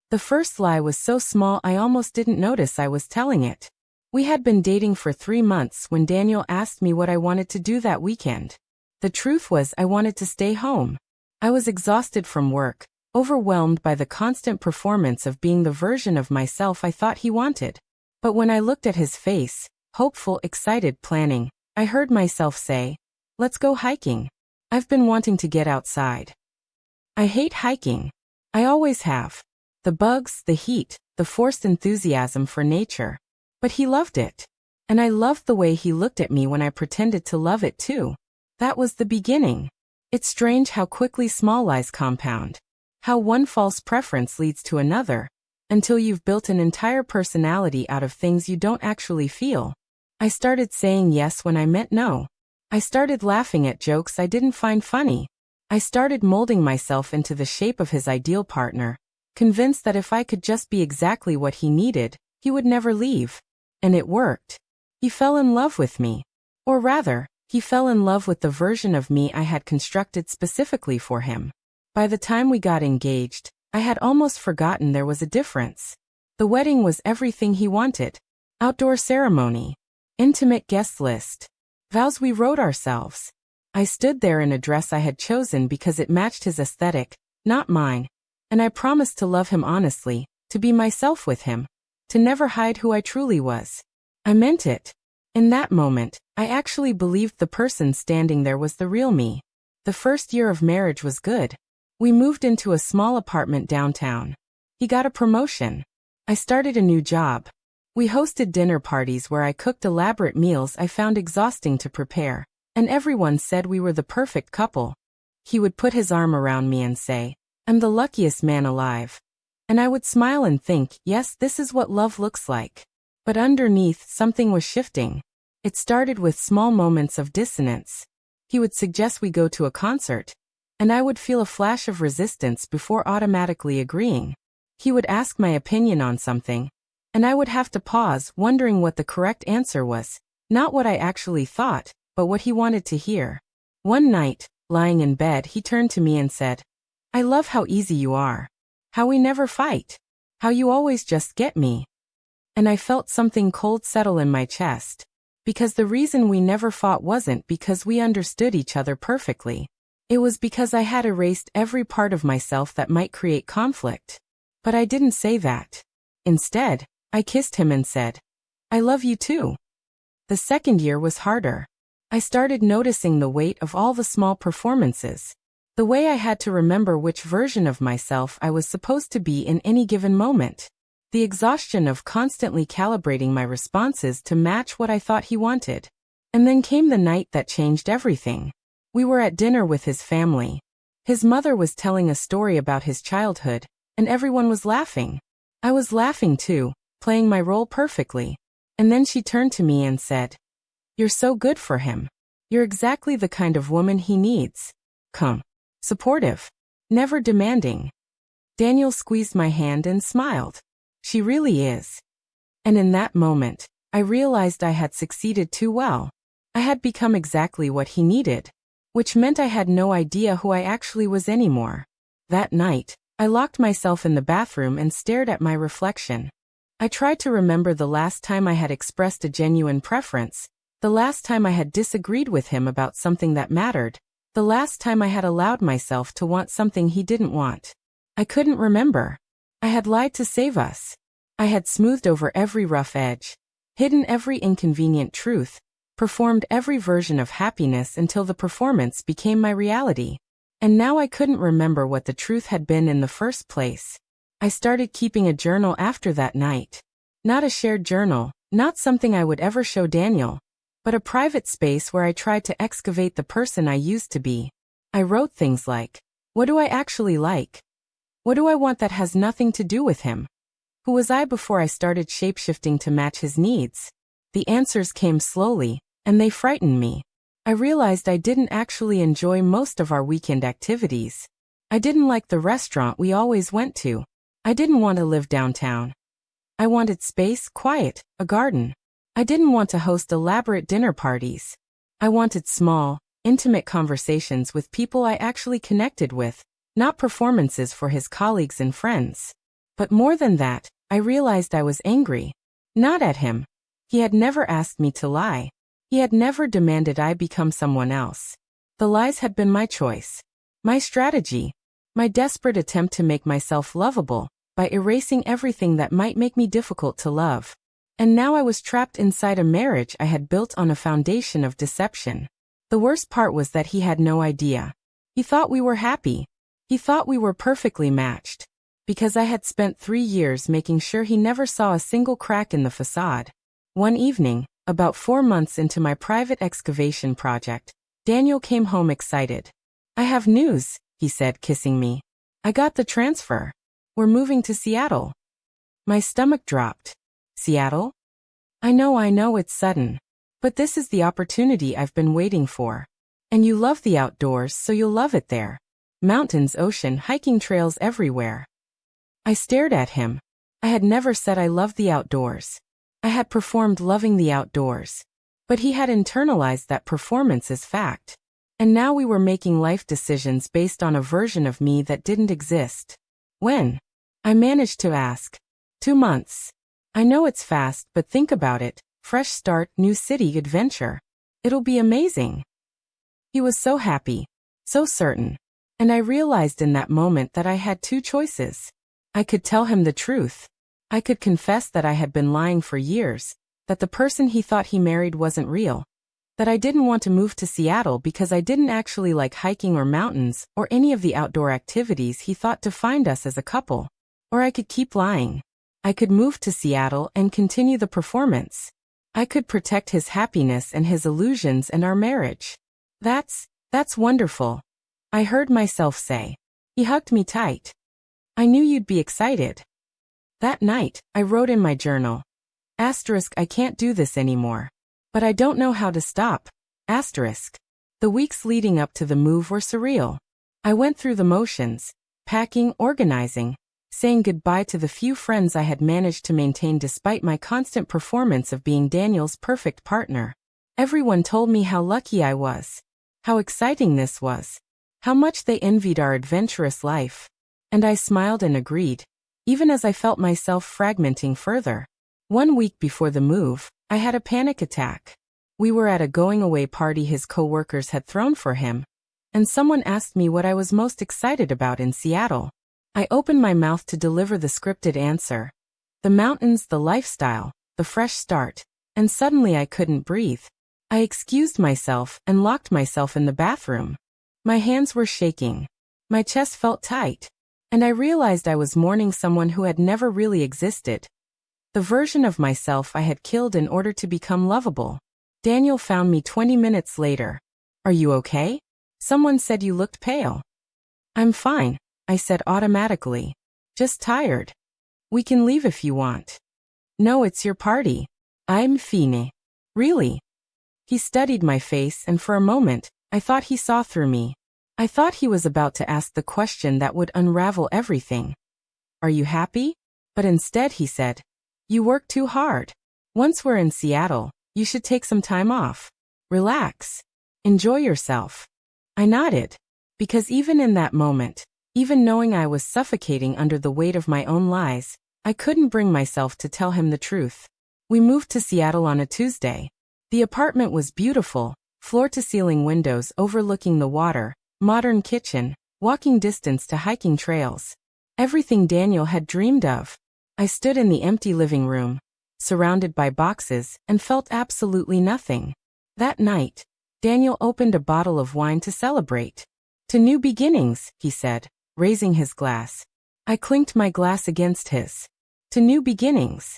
The first lie was so small I almost didn't notice I was telling it. We had been dating for 3 months when Daniel asked me what I wanted to do that weekend. The truth was I wanted to stay home. I was exhausted from work, overwhelmed by the constant performance of being the version of myself I thought he wanted. But when I looked at his face, hopeful, excited, planning, I heard myself say, "Let's go hiking. I've been wanting to get outside." I hate hiking. I always have. The bugs, the heat, the forced enthusiasm for nature. But he loved it. And I loved the way he looked at me when I pretended to love it too. That was the beginning. It's strange how quickly small lies compound. How one false preference leads to another, until you've built an entire personality out of things you don't actually feel. I started saying yes when I meant no. I started laughing at jokes I didn't find funny. I started molding myself into the shape of his ideal partner, convinced that if I could just be exactly what he needed, he would never leave. And it worked. He fell in love with me. Or rather, he fell in love with the version of me I had constructed specifically for him. By the time we got engaged, I had almost forgotten there was a difference. The wedding was everything he wanted. Outdoor ceremony. Intimate guest list. Vows we wrote ourselves. I stood there in a dress I had chosen because it matched his aesthetic, not mine. And I promised to love him honestly, to be myself with him, to never hide who I truly was. I meant it. In that moment, I actually believed the person standing there was the real me. The first year of marriage was good. We moved into a small apartment downtown. He got a promotion. I started a new job. We hosted dinner parties where I cooked elaborate meals I found exhausting to prepare, and everyone said we were the perfect couple. He would put his arm around me and say, "I'm the luckiest man alive." And I would smile and think, yes, this is what love looks like. But underneath, something was shifting. It started with small moments of dissonance. He would suggest we go to a concert, and I would feel a flash of resistance before automatically agreeing. He would ask my opinion on something, and I would have to pause, wondering what the correct answer was, not what I actually thought, but what he wanted to hear. One night, lying in bed, he turned to me and said, "I love how easy you are. How we never fight. How you always just get me." And I felt something cold settle in my chest. Because the reason we never fought wasn't because we understood each other perfectly. It was because I had erased every part of myself that might create conflict. But I didn't say that. Instead, I kissed him and said, "I love you too." The second year was harder. I started noticing the weight of all the small performances. The way I had to remember which version of myself I was supposed to be in any given moment. The exhaustion of constantly calibrating my responses to match what I thought he wanted. And then came the night that changed everything. We were at dinner with his family. His mother was telling a story about his childhood, and everyone was laughing. I was laughing too, playing my role perfectly. And then she turned to me and said, "You're so good for him. You're exactly the kind of woman he needs. Calm, supportive, never demanding." Daniel squeezed my hand and smiled. "She really is." And in that moment, I realized I had succeeded too well. I had become exactly what he needed, which meant I had no idea who I actually was anymore. That night, I locked myself in the bathroom and stared at my reflection. I tried to remember the last time I had expressed a genuine preference, the last time I had disagreed with him about something that mattered, the last time I had allowed myself to want something he didn't want. I couldn't remember. I had lied to save us. I had smoothed over every rough edge, hidden every inconvenient truth, performed every version of happiness until the performance became my reality. And now I couldn't remember what the truth had been in the first place. I started keeping a journal after that night. Not a shared journal, not something I would ever show Daniel, but a private space where I tried to excavate the person I used to be. I wrote things like, what do I actually like? What do I want that has nothing to do with him? Who was I before I started shapeshifting to match his needs? The answers came slowly, and they frightened me. I realized I didn't actually enjoy most of our weekend activities. I didn't like the restaurant we always went to. I didn't want to live downtown. I wanted space, quiet, a garden. I didn't want to host elaborate dinner parties. I wanted small, intimate conversations with people I actually connected with, not performances for his colleagues and friends. But more than that, I realized I was angry. Not at him. He had never asked me to lie. He had never demanded I become someone else. The lies had been my choice. My strategy. My desperate attempt to make myself lovable, by erasing everything that might make me difficult to love. And now I was trapped inside a marriage I had built on a foundation of deception. The worst part was that he had no idea. He thought we were happy. He thought we were perfectly matched. Because I had spent 3 years making sure he never saw a single crack in the facade. One evening, about 4 months into my private excavation project, Daniel came home excited. "I have news," he said, kissing me. "I got the transfer. We're moving to Seattle." My stomach dropped. Seattle? I know it's sudden. But this is the opportunity I've been waiting for. And you love the outdoors, so you'll love it there. Mountains, ocean, hiking trails everywhere. I stared at him. I had never said I loved the outdoors. I had performed loving the outdoors. But he had internalized that performance as fact. And now we were making life decisions based on a version of me that didn't exist. When? I managed to ask. 2 months. I know it's fast, but think about it. Fresh start, new city, adventure. It'll be amazing. He was so happy. So certain. And I realized in that moment that I had 2 choices. I could tell him the truth. I could confess that I had been lying for years, that the person he thought he married wasn't real, that I didn't want to move to Seattle because I didn't actually like hiking or mountains or any of the outdoor activities he thought defined us as a couple. Or I could keep lying. I could move to Seattle and continue the performance. I could protect his happiness and his illusions and our marriage. That's wonderful. I heard myself say. He hugged me tight. I knew you'd be excited. That night, I wrote in my journal. I can't do this anymore. But I don't know how to stop. The weeks leading up to the move were surreal. I went through the motions, packing, organizing, saying goodbye to the few friends I had managed to maintain despite my constant performance of being Daniel's perfect partner. Everyone told me how lucky I was, how exciting this was, how much they envied our adventurous life. And I smiled and agreed, even as I felt myself fragmenting further. 1 week before the move, I had a panic attack. We were at a going-away party his co-workers had thrown for him, and someone asked me what I was most excited about in Seattle. I opened my mouth to deliver the scripted answer. The mountains, the lifestyle, the fresh start, and suddenly I couldn't breathe. I excused myself and locked myself in the bathroom. My hands were shaking. My chest felt tight. And I realized I was mourning someone who had never really existed. The version of myself I had killed in order to become lovable. Daniel found me 20 minutes later. "Are you okay? Someone said you looked pale." "I'm fine," I said automatically. "Just tired. We can leave if you want." "No, it's your party." "I'm fine." "Really?" He studied my face and for a moment, I thought he saw through me. I thought he was about to ask the question that would unravel everything. "Are you happy?" But instead he said, "You work too hard. Once we're in Seattle, you should take some time off. Relax. Enjoy yourself." I nodded. Because even in that moment, even knowing I was suffocating under the weight of my own lies, I couldn't bring myself to tell him the truth. We moved to Seattle on a Tuesday. The apartment was beautiful, floor-to-ceiling windows overlooking the water, modern kitchen, walking distance to hiking trails. Everything Daniel had dreamed of. I stood in the empty living room, surrounded by boxes, and felt absolutely nothing. That night, Daniel opened a bottle of wine to celebrate. "To new beginnings," he said, raising his glass. I clinked my glass against his. "To new beginnings."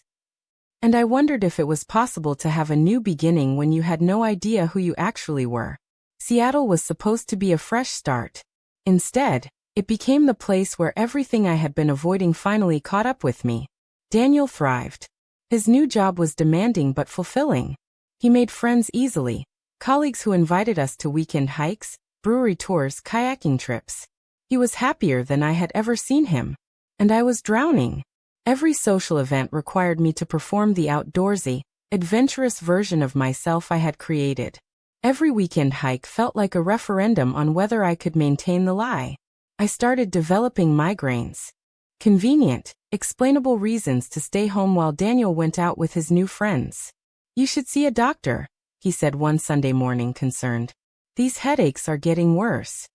And I wondered if it was possible to have a new beginning when you had no idea who you actually were. Seattle was supposed to be a fresh start. Instead, it became the place where everything I had been avoiding finally caught up with me. Daniel thrived. His new job was demanding but fulfilling. He made friends easily, colleagues who invited us to weekend hikes, brewery tours, kayaking trips. He was happier than I had ever seen him. And I was drowning. Every social event required me to perform the outdoorsy, adventurous version of myself I had created. Every weekend hike felt like a referendum on whether I could maintain the lie. I started developing migraines. Convenient, explainable reasons to stay home while Daniel went out with his new friends. "You should see a doctor," he said one Sunday morning, concerned. "These headaches are getting worse."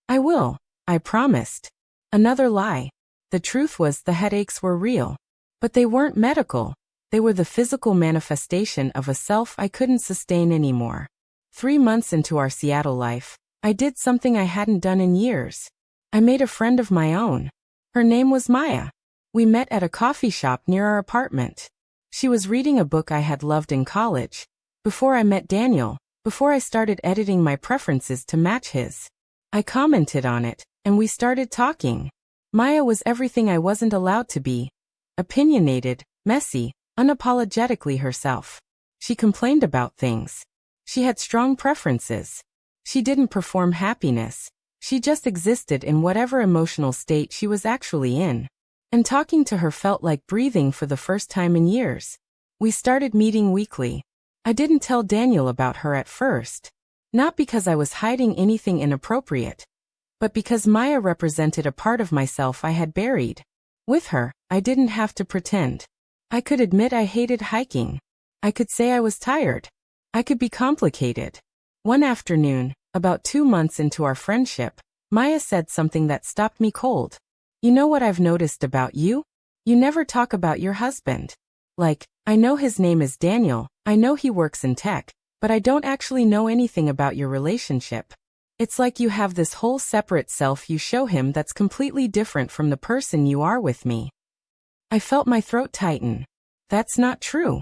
"I will," I promised. Another lie. The truth was the headaches were real. But they weren't medical. They were the physical manifestation of a self I couldn't sustain anymore. 3 months into our Seattle life, I did something I hadn't done in years. I made a friend of my own. Her name was Maya. We met at a coffee shop near our apartment. She was reading a book I had loved in college. Before I met Daniel, before I started editing my preferences to match his, I commented on it, and we started talking. Maya was everything I wasn't allowed to be. Opinionated, messy, unapologetically herself. She complained about things. She had strong preferences. She didn't perform happiness. She just existed in whatever emotional state she was actually in. And talking to her felt like breathing for the first time in years. We started meeting weekly. I didn't tell Daniel about her at first. Not because I was hiding anything inappropriate, but because Maya represented a part of myself I had buried. With her, I didn't have to pretend. I could admit I hated hiking. I could say I was tired. I could be complicated. One afternoon, about 2 months into our friendship, Maya said something that stopped me cold. "You know what I've noticed about you? You never talk about your husband. Like, I know his name is Daniel, I know he works in tech, but I don't actually know anything about your relationship. It's like you have this whole separate self you show him that's completely different from the person you are with me." I felt my throat tighten. That's not true.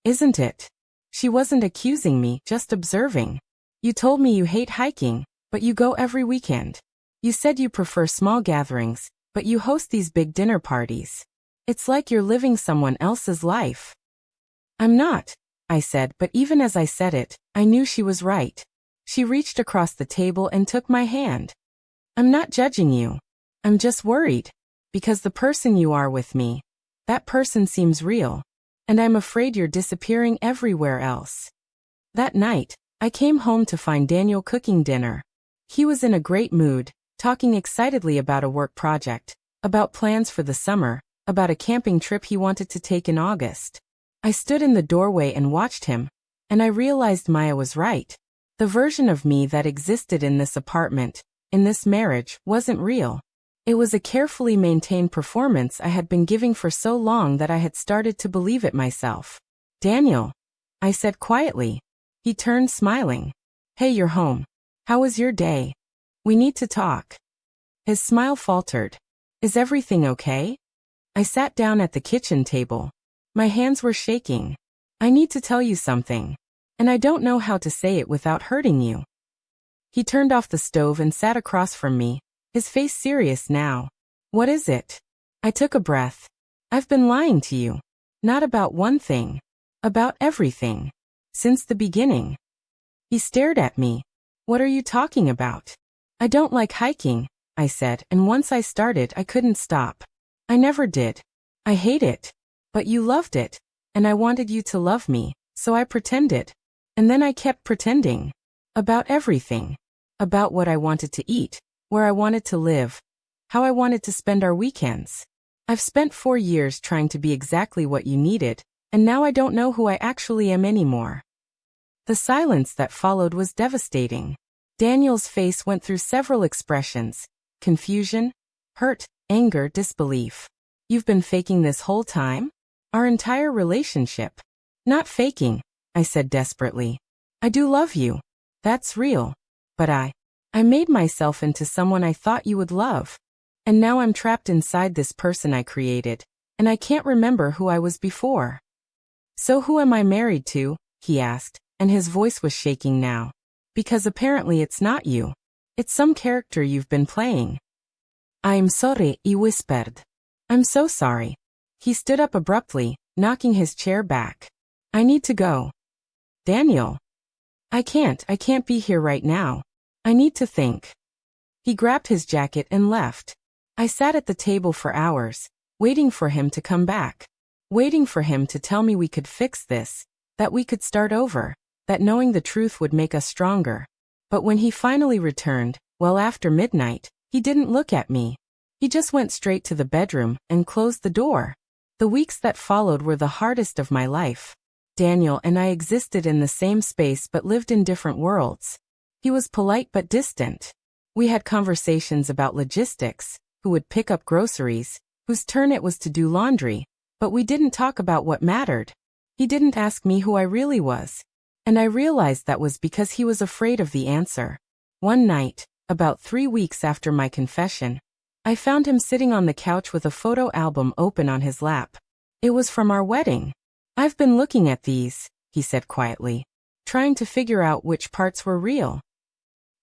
Isn't it? She wasn't accusing me, just observing. "You told me you hate hiking, but you go every weekend. You said you prefer small gatherings, but you host these big dinner parties. It's like you're living someone else's life." "I'm not," I said, but even as I said it, I knew she was right. She reached across the table and took my hand. "I'm not judging you. I'm just worried. Because the person you are with me, that person seems real. And I'm afraid you're disappearing everywhere else." That night, I came home to find Daniel cooking dinner. He was in a great mood, talking excitedly about a work project, about plans for the summer, about a camping trip he wanted to take in August. I stood in the doorway and watched him, and I realized Maya was right. The version of me that existed in this apartment, in this marriage, wasn't real. It was a carefully maintained performance I had been giving for so long that I had started to believe it myself. "Daniel," I said quietly. He turned, smiling. "Hey, you're home. How was your day? We need to talk." His smile faltered. "Is everything okay?" I sat down at the kitchen table. My hands were shaking. "I need to tell you something. And I don't know how to say it without hurting you." He turned off the stove and sat across from me, his face serious now. "What is it?" I took a breath. "I've been lying to you. Not about one thing. About everything. Since the beginning." He stared at me. "What are you talking about?" "I don't like hiking," I said, "and once I started I couldn't stop. I never did. I hate it. But you loved it, and I wanted you to love me, so I pretended. And then I kept pretending. About everything. About what I wanted to eat, where I wanted to live, how I wanted to spend our weekends. I've spent 4 years trying to be exactly what you needed, and now I don't know who I actually am anymore." The silence that followed was devastating. Daniel's face went through several expressions: confusion, hurt, anger, disbelief. "You've been faking this whole time? Our entire relationship?" "Not faking," I said desperately. "I do love you. That's real. But I made myself into someone I thought you would love. And now I'm trapped inside this person I created, and I can't remember who I was before." "So who am I married to?" he asked, and his voice was shaking now. "Because apparently it's not you. It's some character you've been playing." "I'm sorry," he whispered. "I'm so sorry." He stood up abruptly, knocking his chair back. "I need to go." "Daniel." I can't be here right now. I need to think." He grabbed his jacket and left. I sat at the table for hours, waiting for him to come back. Waiting for him to tell me we could fix this, that we could start over, that knowing the truth would make us stronger. But when he finally returned, well after midnight, he didn't look at me. He just went straight to the bedroom and closed the door. The weeks that followed were the hardest of my life. Daniel and I existed in the same space but lived in different worlds. He was polite but distant. We had conversations about logistics, who would pick up groceries, whose turn it was to do laundry, but we didn't talk about what mattered. He didn't ask me who I really was. And I realized that was because he was afraid of the answer. One night, about 3 weeks after my confession, I found him sitting on the couch with a photo album open on his lap. It was from our wedding. "I've been looking at these," he said quietly, trying to figure out which parts were real.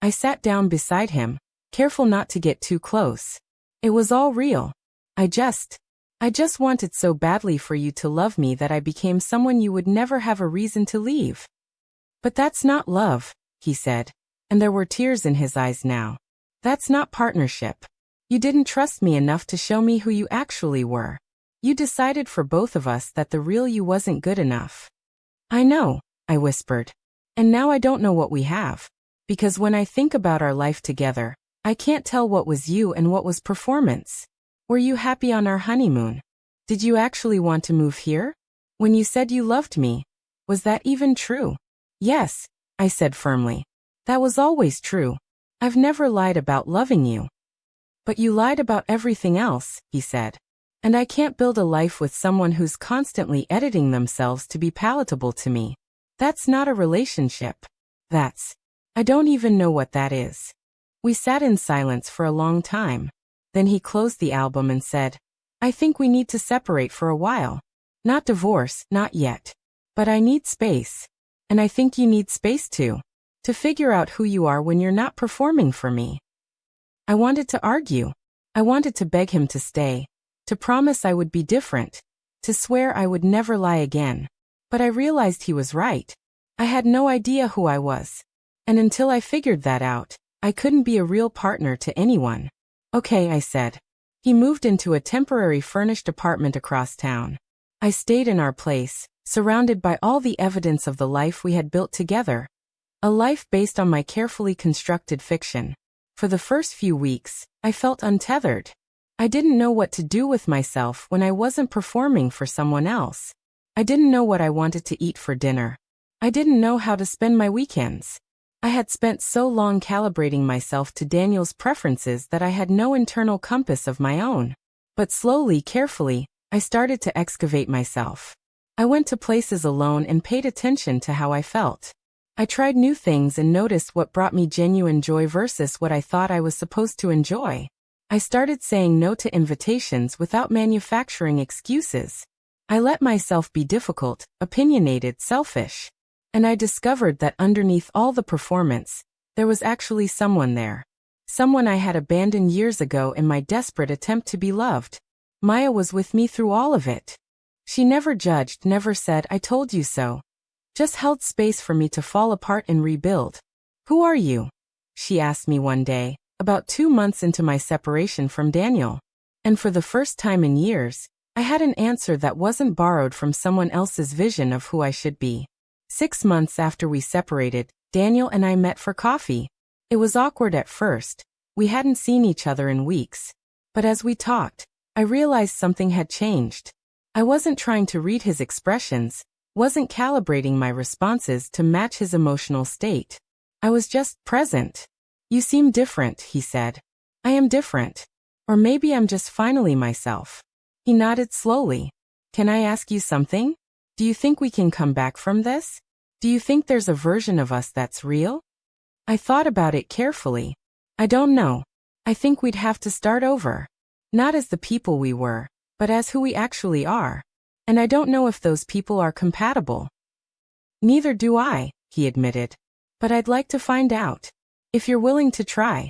I sat down beside him, careful not to get too close. "It was all real. I just wanted so badly for you to love me that I became someone you would never have a reason to leave." "But that's not love," he said, and there were tears in his eyes now. "That's not partnership. You didn't trust me enough to show me who you actually were. You decided for both of us that the real you wasn't good enough." "I know," I whispered. "And now I don't know what we have. Because when I think about our life together, I can't tell what was you and what was performance. Were you happy on our honeymoon? Did you actually want to move here? When you said you loved me, was that even true?" "Yes," I said firmly. "That was always true. I've never lied about loving you." "But you lied about everything else," he said. "And I can't build a life with someone who's constantly editing themselves to be palatable to me. That's not a relationship. I don't even know what that is." We sat in silence for a long time. Then he closed the album and said, "I think we need to separate for a while. Not divorce, not yet. But I need space. And I think you need space too. To figure out who you are when you're not performing for me." I wanted to argue. I wanted to beg him to stay, to promise I would be different, to swear I would never lie again. But I realized he was right. I had no idea who I was. And until I figured that out, I couldn't be a real partner to anyone. "Okay," I said. He moved into a temporary furnished apartment across town. I stayed in our place, surrounded by all the evidence of the life we had built together. A life based on my carefully constructed fiction. For the first few weeks, I felt untethered. I didn't know what to do with myself when I wasn't performing for someone else. I didn't know what I wanted to eat for dinner. I didn't know how to spend my weekends. I had spent so long calibrating myself to Daniel's preferences that I had no internal compass of my own. But slowly, carefully, I started to excavate myself. I went to places alone and paid attention to how I felt. I tried new things and noticed what brought me genuine joy versus what I thought I was supposed to enjoy. I started saying no to invitations without manufacturing excuses. I let myself be difficult, opinionated, selfish. And I discovered that underneath all the performance, there was actually someone there. Someone I had abandoned years ago in my desperate attempt to be loved. Maya was with me through all of it. She never judged, never said, "I told you so." Just held space for me to fall apart and rebuild. "Who are you?" she asked me one day, about 2 months into my separation from Daniel. And for the first time in years, I had an answer that wasn't borrowed from someone else's vision of who I should be. 6 months after we separated, Daniel and I met for coffee. It was awkward at first. We hadn't seen each other in weeks. But as we talked, I realized something had changed. I wasn't trying to read his expressions, wasn't calibrating my responses to match his emotional state. I was just present. "You seem different," he said. "I am different. Or maybe I'm just finally myself." He nodded slowly. "Can I ask you something? Do you think we can come back from this? Do you think there's a version of us that's real?" I thought about it carefully. "I don't know. I think we'd have to start over. Not as the people we were, but as who we actually are. And I don't know if those people are compatible." "Neither do I," he admitted. "But I'd like to find out. If you're willing to try."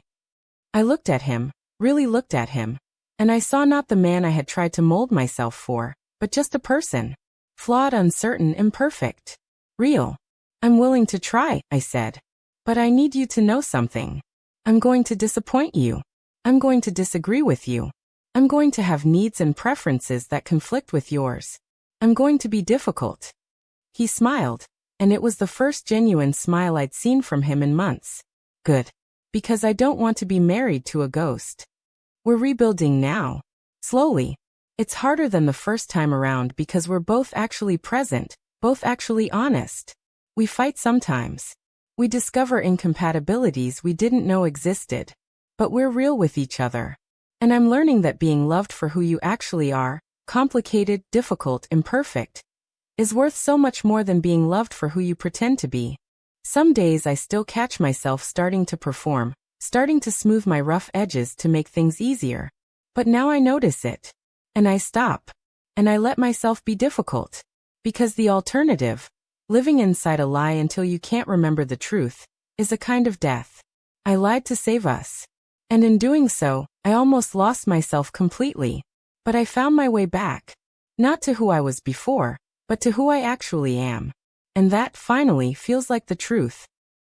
I looked at him, really looked at him. And I saw not the man I had tried to mold myself for, but just a person. Flawed, uncertain, imperfect. Real. "I'm willing to try," I said. "But I need you to know something. I'm going to disappoint you. I'm going to disagree with you. I'm going to have needs and preferences that conflict with yours. I'm going to be difficult." He smiled, and it was the first genuine smile I'd seen from him in months. "Good. Because I don't want to be married to a ghost." We're rebuilding now. Slowly. It's harder than the first time around because we're both actually present, both actually honest. We fight sometimes. We discover incompatibilities we didn't know existed. But we're real with each other. And I'm learning that being loved for who you actually are, complicated, difficult, imperfect, is worth so much more than being loved for who you pretend to be. Some days I still catch myself starting to perform, starting to smooth my rough edges to make things easier. But now I notice it. And I stop. And I let myself be difficult. Because the alternative, living inside a lie until you can't remember the truth, is a kind of death. I lied to save us. And in doing so, I almost lost myself completely. But I found my way back. Not to who I was before, but to who I actually am. And that, finally, feels like the truth.